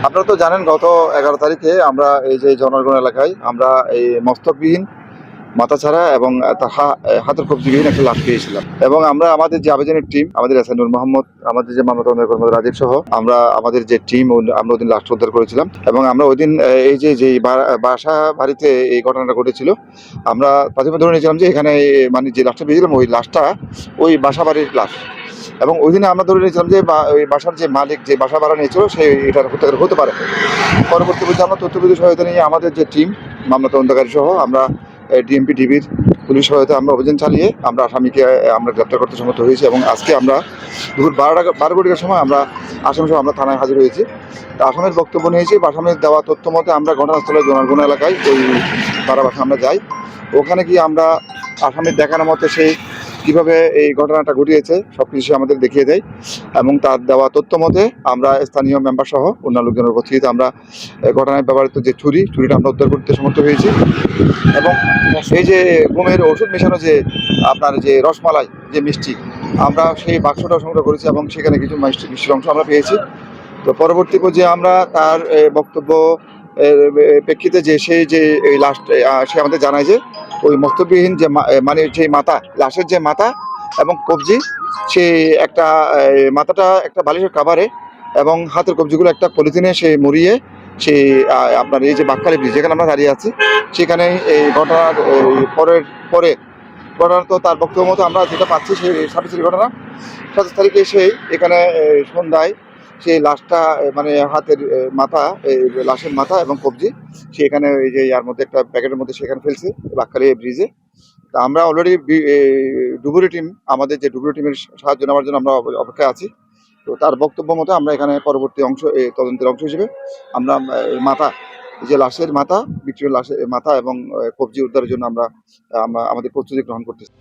আপনারা তো জানেন গত ১১ তারিখে আমরা এই যে জনগণ এলাকায় আমরা এই মস্তকবিহীন, মাথা ছাড়া এবং হাতের কবজিবিহীন একটা লাশ পেয়েছিলাম। এবং আমরা আমাদের যে আবেদনের টিম, আমাদের এসানুর মোহাম্মদ, আমাদের যে ময়নাতদন্ত কর্মকর্তা রাজীব সহ আমরা আমাদের যে টিম আমরা ওইদিন লাশটা উদ্ধার করেছিলাম। এবং আমরা ওইদিন এই যে বাসা বাড়িতে এই ঘটনাটা ঘটেছিল, আমরা প্রথমে ধরে নিয়েছিলাম যে এখানে মানে যে লাশটা পেয়েছিলাম ওই লাশটা ওই বাসা বাড়ির লাশ। এবং ওই দিনে আমরা ধরে নিয়েছিলাম যে ওই বাসার যে মালিক, যে বাসা ভাড়া নিয়েছিল, সে এটার হত্যাকারী হতে পারে। পরবর্তী পর্যায়ে আমরা তথ্যবিধি সহায়তা নিয়ে আমাদের যে টিম, মামলা তদন্তকারী সহ আমরা ডিএমপি ডিবির পুলিশ সহায়তা আমরা অভিযান চালিয়ে আমরা আসামিকে আমরা গ্রেপ্তার করতে সমর্থ হয়েছি। এবং আজকে আমরা দুপুর 12 কোটির সময় আমরা আসামি সহ আমরা থানায় হাজির হয়েছি। তা আসামের বক্তব্য নিয়েছি, আসামের দেওয়া তথ্য মতে আমরা ঘটনাস্থলে জনারগুন এলাকায় ওই তারা বাসা আমরা যাই। ওখানে গিয়ে আমরা আসামির দেখানোর মতে সেই কীভাবে এই ঘটনাটা ঘটিয়েছে সব কিছু আমাদের দেখিয়ে দেয়। এবং তার দেওয়া তথ্য মতে আমরা স্থানীয় মেম্বার সহ অন্যান্য লোকজনের উপস্থিতিতে আমরা ঘটনায় ব্যবহৃত যে ছুরিটা আমরা উদ্ধার করতে সমর্থ হয়েছি। এবং এই যে ঘুমের ওষুধ মেশানো যে আপনার যে রসমালাই, যে মিষ্টি, আমরা সেই বাক্সটা সংগ্রহ করেছি এবং সেখানে কিছু মিষ্টির অংশ আমরা পেয়েছি। তো পরবর্তী পর্যায়ে আমরা তার বক্তব্য প্রেক্ষিতে যে সেই যে এই লাস্ট সে আমাদের জানায় যে ওই মস্তকবিহীন যে মানে যে মাথা, লাশের যে মাথা এবং কবজি, সে একটা মাথাটা একটা বালিশের কাভারে এবং হাতের কবজিগুলো একটা পলিথিনে সে মুড়িয়ে সে আপনার এই যে বাক্কালি ব্রিজ যেখানে আমরা দাঁড়িয়ে আছি সেখানে এই ঘটনার পরে ঘটনা, তো তার বক্তব্য মতো আমরা যেটা পাচ্ছি সেই 27 ঘটনা 27 তারিখে সেই এখানে সন্ধ্যায় সেই লাশটা মানে হাতের মাথা, লাশের মাথা এবং কবজি সে এখানে এই যে ইয়ার মধ্যে একটা প্যাকেটের মধ্যে সেখানে ফেলছে বাক্কালি ব্রিজে। তা আমরা অলরেডি ডুবুরি টিম, আমাদের যে ডুবুরি টিমের সাহায্য নেওয়ার জন্য আমরা অপেক্ষায় আছি। তো তার বক্তব্য মতো আমরা এখানে পরবর্তী অংশ তদন্তের অংশ হিসেবে আমরা মাথা, যে লাশের মাথা, বিক্রির লাশের মাথা এবং কবজি উদ্ধারের জন্য আমরা আমাদের প্রস্তুতি গ্রহণ করতেছি।